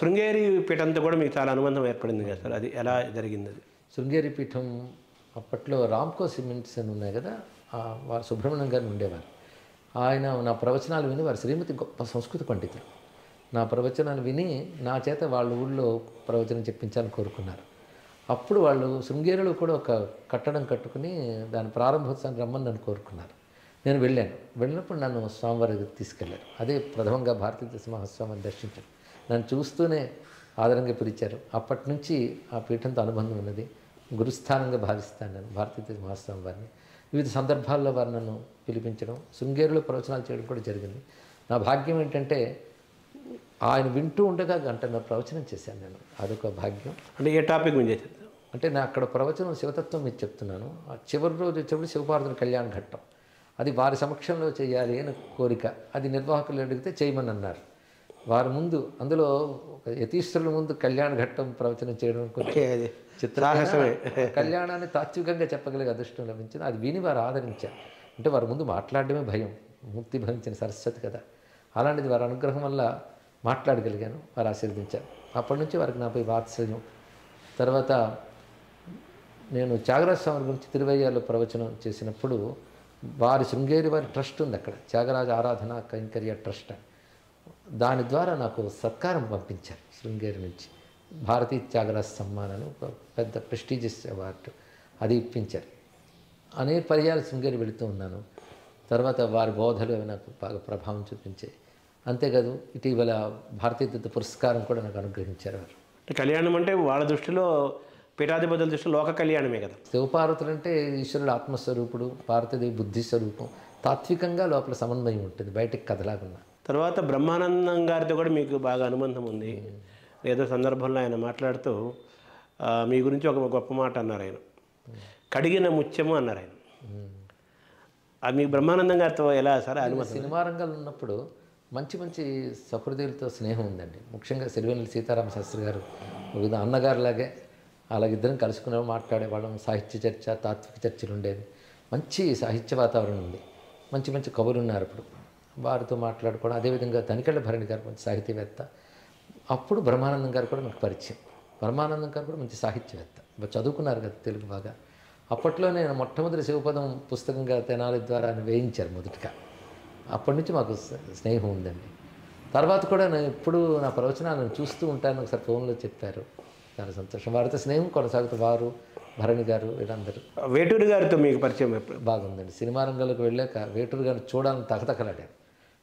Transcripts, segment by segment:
శృంగేరి పీఠంతో కూడా మీకు చాలా అనుబంధం ఏర్పడింది కదా సార్, అది ఎలా జరిగింది అది? శృంగేరి పీఠం అప్పట్లో రామ్కో సిమెంట్స్ అని ఉన్నాయి కదా, వారు సుబ్రహ్మణ్యం గారిని ఉండేవారు. ఆయన నా ప్రవచనాలు విని, వారి శ్రీమతి గొప్ప సంస్కృత పండితులు, నా ప్రవచనాలు విని నా చేత వాళ్ళ ఊళ్ళో ప్రవచనం చెప్పించాలని కోరుకున్నారు. అప్పుడు వాళ్ళు శృంగేరిలో కూడా ఒక కట్టడం కట్టుకుని దాని ప్రారంభోత్సవాన్ని రమ్మని నన్ను కోరుకున్నారు. నేను వెళ్ళినప్పుడు నన్ను స్వామివారికి తీసుకెళ్లారు. అదే ప్రథమంగా భారతీయ మహాస్వామిని దర్శించారు. నన్ను చూస్తూనే ఆదరంగా పిలిచారు. అప్పటి నుంచి ఆ పీఠంతో అనుబంధం ఉన్నది. గురుస్థానంగా భావిస్తాను నేను భారతీయ మహాస్వామి వారిని. వివిధ సందర్భాల్లో వారు నన్ను పిలిపించడం, శృంగేరిలో ప్రవచనాలు చేయడం కూడా జరిగింది. నా భాగ్యం ఏంటంటే ఆయన వింటూ ఉండగా గంటన్నర ప్రవచనం చేశాను నేను. అదొక భాగ్యం. అంటే ఏ టాపిక్ మీద చేశారు? అంటే నా అక్కడ ప్రవచనం శివతత్వం మీద చెప్తున్నాను. ఆ చివరి రోజు వచ్చేప్పుడు శివపార్వతుల కళ్యాణ ఘట్టం, అది వారి సమక్షంలో చేయాలి అని కోరిక. అది నిర్వాహకులు అడిగితే చేయమని అన్నారు. వారి ముందు, అందులో ఒక యతీశ్వరుల ముందు కళ్యాణ ఘట్టం ప్రవచనం చేయడం చిత్రాహసమే. కళ్యాణాన్ని తాత్వికంగా చెప్పగలిగే అదృష్టం లభించింది. అది విని వారు ఆదరించారు. అంటే వారి ముందు మాట్లాడడమే భయం, ముక్తి భవించిన సరస్వతి కదా, అలాంటిది వారి అనుగ్రహం వల్ల మాట్లాడగలిగాను. వారు ఆశీర్వదించారు. అప్పటి నుంచి వారికి నాపై వాత్సల్యం. తర్వాత నేను త్యాగరాజ స్వామి గురించి తిరువయ్యాలో ప్రవచనం చేసినప్పుడు వారి శృంగేరి వారి ట్రస్ట్ ఉంది అక్కడ, త్యాగరాజ ఆరాధన కైంకర్య ట్రస్ట్. దాని ద్వారా నాకు సత్కారం పంపించారు శృంగేరి నుంచి. భారతీయ త్యాగరాజ సమ్మానాన్ని, ఒక పెద్ద ప్రెస్టీజియస్ అవార్డు, అది ఇప్పించారు. అనేక పర్యాలు శృంగేరి వెళుతూ ఉన్నాను. తర్వాత వారి బోధలు అవి నాకు బాగా ప్రభావం చూపించాయి. అంతేకాదు ఇటీవల భారతీయ పురస్కారం కూడా నాకు అనుగ్రహించారు వారు. కళ్యాణం అంటే వాళ్ళ దృష్టిలో, పీఠాధిపతుల దృష్టిలో లోక కళ్యాణమే కదా. శివపార్వతులు అంటే ఈశ్వరుడు ఆత్మస్వరూపుడు, పార్వతీదేవి బుద్ధి స్వరూపం. తాత్వికంగా లోపల సమన్వయం ఉంటుంది, బయటికి కథలాగున్నా. తర్వాత బ్రహ్మానందం గారితో కూడా మీకు బాగా అనుబంధం ఉంది. ఏదో సందర్భంలో ఆయన మాట్లాడుతూ మీ గురించి ఒక గొప్ప మాట అన్నారు. ఆయన కడిగిన ముత్యము అన్నారు ఆయన. అది మీకు బ్రహ్మానందం గారితో ఎలా సార్ అనుబంధం? సినిమా రంగంలో ఉన్నప్పుడు మంచి మంచి సహృదయులతో స్నేహం ఉందండి. ముఖ్యంగా సిరివెన్నెల సీతారామ శాస్త్రి గారు వివిధ అన్నగారులాగే అలాగిద్దరం కలుసుకునే మాట్లాడేవాళ్ళం. సాహిత్య చర్చ, తాత్విక చర్చలు ఉండేవి. మంచి సాహిత్య వాతావరణం ఉంది. మంచి మంచి కవులు ఉన్నారు అప్పుడు, వారితో మాట్లాడుకోవడం. అదేవిధంగా తనికెళ్ళ భరణి గారు మంచి సాహితీవేత్త. అప్పుడు బ్రహ్మానందం గారు కూడా నాకు పరిచయం. బ్రహ్మానందం గారు కూడా మంచి సాహిత్యవేత్త, చదువుకున్నారు కదా తెలుగు బాగా. అప్పట్లో నేను మొట్టమొదటి శివపదం పుస్తకంగా తెనాలి ద్వారా వేయించారు మొదటిగా. అప్పటి నుంచి మాకు స్నేహం ఉందండి. తర్వాత కూడా నేను ఎప్పుడు నా ప్రవచనాలను చూస్తూ ఉంటాను. ఒకసారి ఫోన్లో చెప్పారు, చాలా సంతోషం. వారితో స్నేహం కొనసాగుతూ, వారు, భరణి గారు, వీళ్ళందరూ. వేటూరి గారితో మీకు పరిచయం బాగుందండి. సినిమా రంగంలోకి వెళ్ళాక వేటూరి గారిని చూడాలని తగతకలాడాను.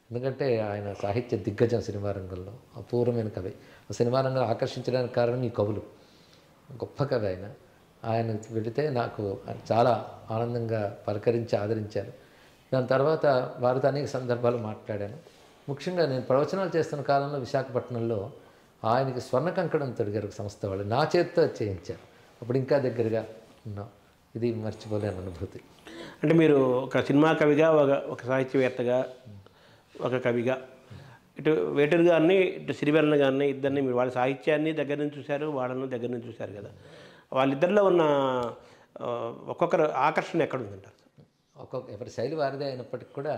ఎందుకంటే ఆయన సాహిత్య దిగ్గజం సినిమా రంగంలో, అపూర్వమైన కవి. సినిమా రంగంలో ఆకర్షించడానికి కారణం ఈ కవులు. గొప్ప కవి ఆయన. ఆయన వెళితే నాకు చాలా ఆనందంగా పలకరించి ఆదరించారు. దాని తర్వాత వారితో అనేక సందర్భాలు మాట్లాడాను. ముఖ్యంగా నేను ప్రవచనాలు చేస్తున్న కాలంలో విశాఖపట్నంలో ఆయనకి స్వర్ణ కంకణం తొడిగారు సంస్థ వాళ్ళు, నా చేతితో చేయించారు. అప్పుడు ఇంకా దగ్గరగా ఉన్నాం. ఇది మర్చిపోలేని అనుభూతి. అంటే మీరు ఒక సినిమా కవిగా, ఒక సాహిత్యవేత్తగా, ఒక కవిగా, ఇటు వేటూరి గారిని, ఇటు సిరివెన్నెల గారిని, ఇద్దరిని మీరు వాళ్ళ సాహిత్యాన్ని దగ్గర నుంచి చూశారు, వాళ్ళను దగ్గర నుంచి చూశారు కదా. వాళ్ళిద్దరిలో ఉన్న ఒక్కొక్కరు ఆకర్షణ ఎక్కడ ఉందంటారు? ఎవరి శైలి వారిదే అయినప్పటికీ కూడా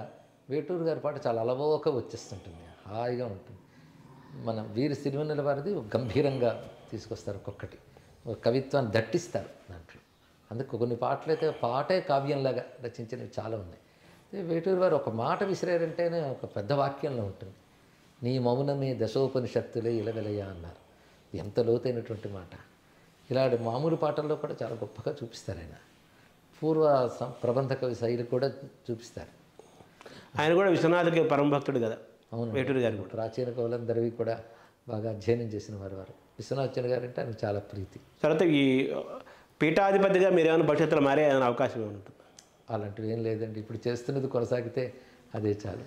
వేటూరు గారి పాట చాలా అలవోక వచ్చేస్తుంటుంది, హాయిగా ఉంటుంది. మన వీరి సిరివెన్నెల వారిది గంభీరంగా తీసుకొస్తారు. ఒక్కొక్కటి ఒక కవిత్వాన్ని దట్టిస్తారు దాంట్లో. అందుకు కొన్ని పాటలు అయితే పాటే కావ్యంలాగా రచించినవి చాలా ఉన్నాయి. వేటూరు వారు ఒక మాట విసిరారంటేనే ఒక పెద్ద వాక్యంలో ఉంటుంది. నీ మౌనమే దశోపనిషత్తులే ఇలవెలయ అన్నారు. ఎంత లోతైనటువంటి మాట. ఇలాంటి మామూలు పాటల్లో కూడా చాలా గొప్పగా చూపిస్తారు ఆయన. పూర్వ ప్రబంధ కవి శైలి కూడా చూపిస్తారు. ఆయన కూడా విశ్వనాథకి పరమభక్తుడు కదా. అవును, వేటూరి గారు ప్రాచీన కవులందరివి కూడా బాగా అధ్యయనం చేసిన వారు. విశ్వనాథన్ గారు అంటే ఆయనకు చాలా ప్రీతి. తర్వాత ఈ పీఠాధిపతిగా మీరు ఏమైనా భవిష్యత్తులో మారే అవకాశం ఉంటుంది? అలాంటివి ఏం లేదండి. ఇప్పుడు చేస్తున్నది కొనసాగితే అదే చాలు.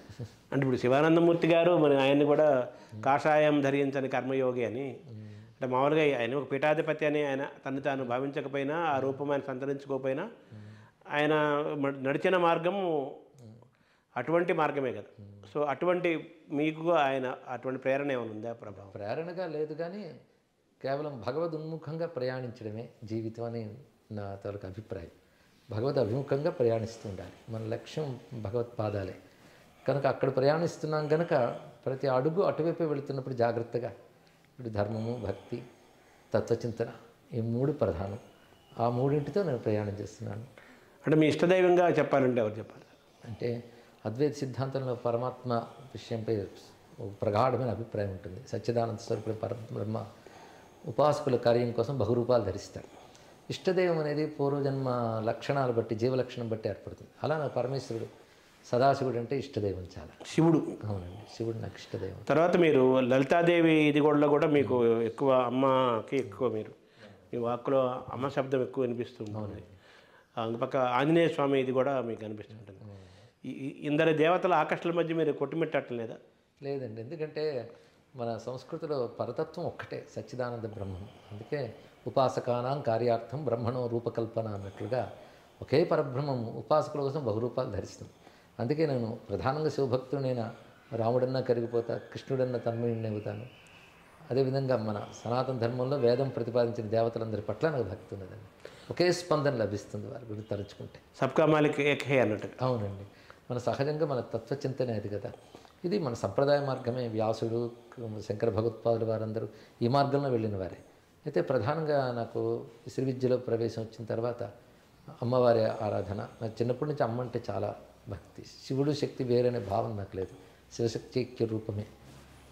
అంటే ఇప్పుడు శివానందమూర్తి గారు మరి ఆయన్ని కూడా కాషాయం ధరించని కర్మయోగి అని, అంటే మామూలుగా ఆయన ఒక పీఠాధిపతి అని ఆయన తను తాను భావించకపోయినా, ఆ రూపం ఆయన సంతరించుకోకపోయినా, ఆయన నడిచిన మార్గం అటువంటి మార్గమే కదా. సో అటువంటి మీకు ఆయన అటువంటి ప్రేరణ ఏమైనా ఉందా? ప్రభావం ప్రేరణగా లేదు, కానీ కేవలం భగవద్ ఉన్ముఖంగా ప్రయాణించడమే జీవితం అని నా తాలూకు అభిప్రాయం. భగవద్ అభిముఖంగా ప్రయాణిస్తూ ఉండాలి. మన లక్ష్యం భగవత్పాదాలే కనుక అక్కడ ప్రయాణిస్తున్నాం కనుక ప్రతి అడుగు అటువైపే వెళుతున్నప్పుడు జాగ్రత్తగా ఇటు ధర్మము, భక్తి, తత్వచింతన, ఈ 3 ప్రధానం. ఆ మూడింటితో నేను ప్రయాణం చేస్తున్నాను. అంటే మీ ఇష్టదైవంగా చెప్పాలంటే ఎవరు చెప్పాలి? అంటే అద్వైత సిద్ధాంతంలో పరమాత్మ విషయంపై ప్రగాఢమైన అభిప్రాయం ఉంటుంది. సచ్చిదానంద స్వరూపుడు పరబ్రహ్మ ఉపాసకుల కార్యం కోసం బహురూపాలు ధరిస్తాడు. ఇష్టదైవం అనేది పూర్వజన్మ లక్షణాలు బట్టి, జీవలక్షణం బట్టి ఏర్పడుతుంది. అలా నా పరమేశ్వరుడు సదాశివుడు అంటే ఇష్టదైవం చాలా. శివుడు. అవునండి, శివుడు నాకు ఇష్టదైవం. తర్వాత మీరు లలితాదేవి ఇది కూడా మీకు ఎక్కువ అమ్మకి ఎక్కువ మీ వాక్కులో అమ్మ శబ్దం ఎక్కువ వినిపిస్తుంది. పక్క ఆంజనేయ స్వామి ఇది కూడా మీకు అనిపిస్తుంటుంది. ఇందరి దేవతల ఆకర్షణల మధ్య మీరు కొట్టుమిట్టడం లేదా? లేదండి, ఎందుకంటే మన సంస్కృతిలో పరతత్వం ఒక్కటే, సచ్చిదానంద బ్రహ్మం. అందుకే ఉపాసకానాం కార్యార్థం బ్రహ్మణో రూపకల్పన అన్నట్లుగా ఒకే పరబ్రహ్మం ఉపాసకుల కోసం బహురూపాలు ధరిస్తుంది. అందుకే నేను ప్రధానంగా శివభక్తుడైన రాముడన్నా కరిగిపోతా, కృష్ణుడన్నా తన్మయుడిని అవుతాను. అదేవిధంగా మన సనాతన ధర్మంలో వేదం ప్రతిపాదించిన దేవతలందరి పట్ల నాకు భక్తి ఉన్నదండి. ఒకే స్పందన లభిస్తుంది వారి గురించి తలుచుకుంటే. సబ్కా మాలిక్ ఏక్ హై అన్నట్టు. అవునండి, మన సహజంగా మన తత్వచింతనే అది కదా. ఇది మన సంప్రదాయ మార్గమే. వ్యాసుడు, శంకర భగవత్పాదులు వారందరూ ఈ మార్గంలో వెళ్ళిన వారే. అయితే ప్రధానంగా నాకు శ్రీ విద్యలో ప్రవేశం వచ్చిన తర్వాత అమ్మవారి ఆరాధన. నాకు చిన్నప్పటి నుంచి అమ్మ అంటే చాలా భక్తి. శివుడు శక్తి వేరనే భావన నాకు లేదు. శివశక్తి ఐక్య రూపమే.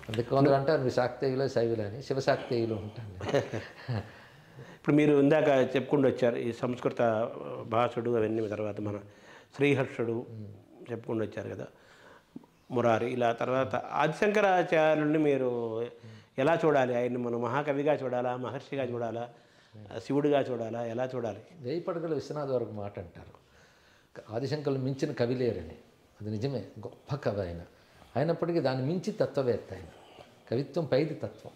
అందుకే కొందరు అంటారు నువ్వు శాక్తేయులో శైవులు అని. శివశాక్తేయులు ఉంటాను. ఇప్పుడు మీరు ఇందాక చెప్పుకుంటూ వచ్చారు ఈ సంస్కృత భాషుడు అవన్నీ, తర్వాత మన శ్రీహర్షుడు చెప్పుకుంటూ వచ్చారు కదా, మురారి, ఇలా తర్వాత ఆదిశంకరాచార్యుల్ని మీరు ఎలా చూడాలి? ఆయన్ని మనం మహాకవిగా చూడాలా, మహర్షిగా చూడాలా, శివుడిగా చూడాలా, ఎలా చూడాలి? 1000 పడగల విశ్వనాథ్ వరకు మాట అంటారు, ఆదిశంకరులు మించిన కవి లేరని. అది నిజమే, గొప్ప కవి ఆయన. అయినప్పటికీ దాన్ని మించి తత్వవేత్త ఆయన. కవిత్వం పైది తత్వం.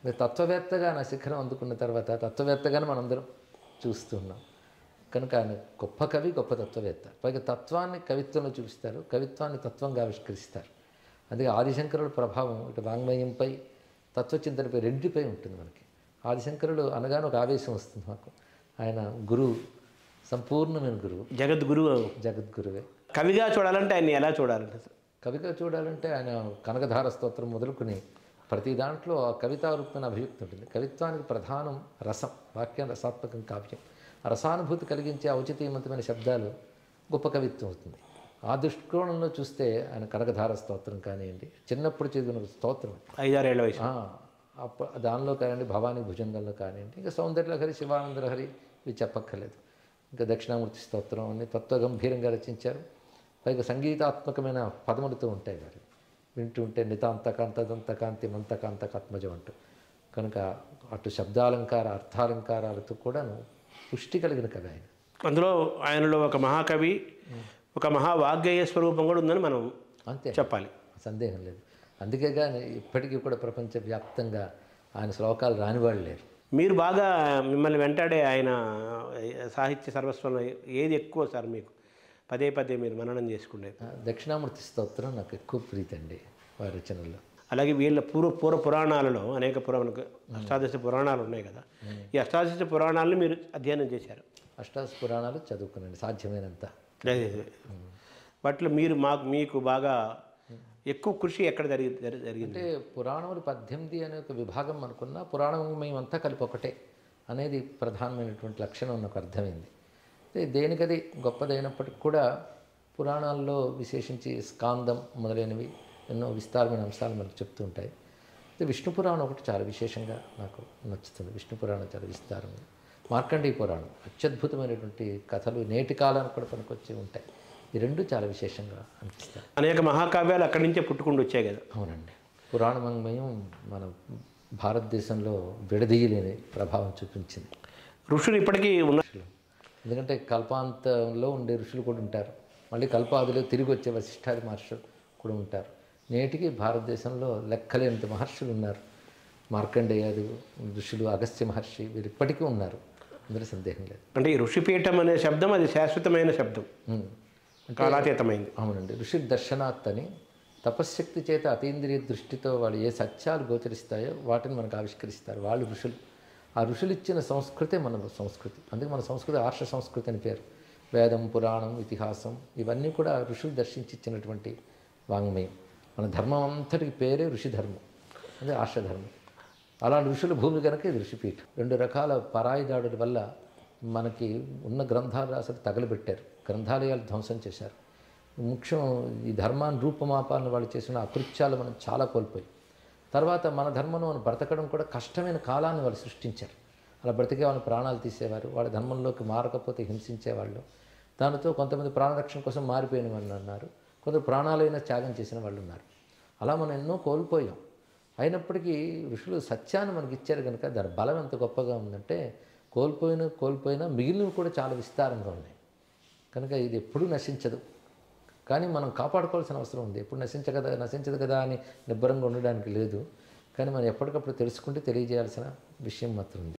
తత్వవేత్తగా నా శిఖరం అందుకున్న తర్వాత తత్వవేత్తగానే మనందరం చూస్తున్నాం. కనుక ఆయన గొప్ప కవి, గొప్ప తత్వవేత్త. పైగా తత్వాన్ని కవిత్వంలో చూపిస్తారు, కవిత్వాన్ని తత్వంగా ఆవిష్కరిస్తారు. అందుకే ఆదిశంకరుల ప్రభావం ఇటు వాంగ్మయంపై, తత్వచింతనపై, రెండిపై ఉంటుంది మనకి. ఆదిశంకరుడు అనగానే ఒక ఆవేశం వస్తుంది మాకు. ఆయన గురువు, సంపూర్ణమైన గురువు, జగద్గురువే. కవిగా చూడాలంటే ఆయన ఎలా చూడాలంటే? కవిగా చూడాలంటే ఆయన కనకధార స్తోత్రం మొదలుకొని ప్రతి దాంట్లో ఆ కవితారూపమైన అభివ్యక్తి ఉంటుంది. కవిత్వానికి ప్రధానం రసం, వాక్యం రసాత్మకం, కావ్యం. ఆ రసానుభూతి కలిగించే ఔచిత్యవంతమైన శబ్దాలు గొప్ప కవిత్వం అవుతుంది. ఆ దృష్టికోణంలో చూస్తే ఆయన కనకధార స్తోత్రం కానివ్వండి, చిన్నప్పుడు చదివిన స్తోత్రం 5-6 ఏళ్ల వయసు, దానిలో కానివ్వండి, భవానీ భుజంగంలో కానివ్వండి, ఇంకా సౌందర్యలహరి, శివానందలహరి, ఇవి చెప్పక్కర్లేదు. ఇంకా దక్షిణామూర్తి స్తోత్రం అన్ని తత్వగంభీరంగా రచించారు. పైగా సంగీతాత్మకమైన పదములతో ఉంటాయి వారు. వింటూ ఉంటే నితాంతకాంతదంతకాంతి మంతకాంతకాత్మజం అంటూ. కనుక అటు శబ్దాలంకార, అర్థాలంకారాలతో కూడాను పుష్టి కలిగిన కవి ఆయన. అందులో ఆయనలో ఒక మహాకవి, ఒక మహావాగ్గేయ స్వరూపం కూడా ఉందని మనం అంతే చెప్పాలి, సందేహం లేదు. అందుకే కానీ ఇప్పటికీ కూడా ప్రపంచవ్యాప్తంగా ఆయన శ్లోకాలు రానివాళ్ళు లేరు. మీరు బాగా మిమ్మల్ని వెంటాడే ఆయన సాహిత్య సర్వస్వంలో ఏది ఎక్కువ సార్ మీకు పదే పదే మీరు మననం చేసుకునేది? దక్షిణామూర్తి స్తోత్రం నాకు ఎక్కువ ప్రీతి అండి వారి రచనల్లో. అలాగే వీళ్ళ పూర్వ పురాణాలలో అనేక అష్టాదశ పురాణాలు ఉన్నాయి కదా, ఈ అష్టాదశ పురాణాలను మీరు అధ్యయనం చేశారు? అష్టాదశ పురాణాలు చదువుకున్నాను సాధ్యమైనంత. వాటిలో మీకు బాగా ఎక్కువ కృషి ఎక్కడ జరిగింది? అంటే పురాణములు 18 అనే ఒక విభాగం అనుకున్నా, పురాణం మేమంతా కలిపి ఒకటే అనేది ప్రధానమైనటువంటి లక్షణం నాకు అర్థమైంది. దేనికది గొప్పదైనప్పటికి కూడా పురాణాల్లో విశేషించి స్కాందం మొదలైనవి ఎన్నో విస్తారమైన అంశాలు మనకు చెప్తూ ఉంటాయి. విష్ణు పురాణం ఒకటి చాలా విశేషంగా నాకు నచ్చుతుంది. విష్ణు పురాణం చాలా విస్తారంగా. మార్కండేయ పురాణం అత్యద్భుతమైనటువంటి కథలు నేటి కాలానికి కూడా పనికొచ్చి ఉంటాయి. ఈ రెండు చాలా విశేషంగా అనిపిస్తాయి. అనేక మహాకావ్యాలు అక్కడి నుంచే పుట్టుకుంటూ వచ్చాయి కదా. అవునండి, పురాణమయం మన భారతదేశంలో విడదీయలేని ప్రభావం చూపించింది. ఋషులు ఇప్పటికీ ఉన్నారు, ఎందుకంటే కల్పాంతంలో ఉండే ఋషులు కూడా ఉంటారు, మళ్ళీ కల్పాదిలో తిరిగి వచ్చే వశిష్ఠాది మహర్షులు కూడా ఉంటారు. నేటికి భారతదేశంలో లెక్కలేనంత మహర్షులు ఉన్నారు. మార్కండేయాది ఋషులు, అగస్త్య మహర్షి, వీరు ఇప్పటికీ ఉన్నారు, అందులో సందేహం లేదు. అంటే ఈ ఋషిపీఠం అనే శబ్దం అది శాశ్వతమైన శబ్దం, కాలాతీతమైంది. అవునండి, ఋషి దర్శనాత్ అని తపశ్శక్తి చేత అతీంద్రియ దృష్టితో వాళ్ళు ఏ సత్యాలు గోచరిస్తాయో వాటిని మనకు ఆవిష్కరిస్తారు వాళ్ళు ఋషులు. ఆ ఋషులు ఇచ్చిన సంస్కృతే మన సంస్కృతి. అందుకే మన సంస్కృతి ఆర్ష సంస్కృతి అని పేరు. వేదం, పురాణం, ఇతిహాసం ఇవన్నీ కూడా ఋషులు దర్శించి ఇచ్చినటువంటి వాంగ్మయం. మన ధర్మం అంతటికి పేరే ఋషి ధర్మం, అదే ఆర్షధర్మం. అలాంటి ఋషుల భూమి కనుక ఇది ఋషిపీఠం. 2 రకాల పరాయి దాడుల వల్ల మనకి ఉన్న గ్రంథాలు అసలు తగలబెట్టారు, గ్రంథాలయాలు ధ్వంసం చేశారు. ముఖ్యం ఈ ధర్మాన్ని రూపమాపాలను వాళ్ళు చేసిన అకృత్యాలు మనం చాలా కోల్పోయి, తర్వాత మన ధర్మంలో మనం బ్రతకడం కూడా కష్టమైన కాలాన్ని వాళ్ళు సృష్టించారు. అలా బ్రతికే వాళ్ళని ప్రాణాలు తీసేవారు, వాళ్ళ ధర్మంలోకి మారకపోతే హింసించేవాళ్ళు. దానితో కొంతమంది ప్రాణరక్షణ కోసం మారిపోయిన వాళ్ళు ఉన్నారు, కొందరు ప్రాణాలైనా త్యాగం చేసిన వాళ్ళు ఉన్నారు. అలా మనం ఎన్నో కోల్పోయాం. అయినప్పటికీ ఋషులు సత్యాన్ని మనకి ఇచ్చారు కనుక దాని బలం ఎంత గొప్పగా ఉందంటే కోల్పోయినా మిగిలినవి కూడా చాలా విస్తారంగా ఉన్నాయి. కనుక ఇది ఎప్పుడూ నశించదు, కానీ మనం కాపాడుకోవాల్సిన అవసరం ఉంది. ఎప్పుడు నశించదు కదా అని నిబ్బరంగా ఉండడానికి లేదు. కానీ మనం ఎప్పటికప్పుడు తెలుసుకుంటే తెలియజేయాల్సిన విషయం మాత్రం ఉంది.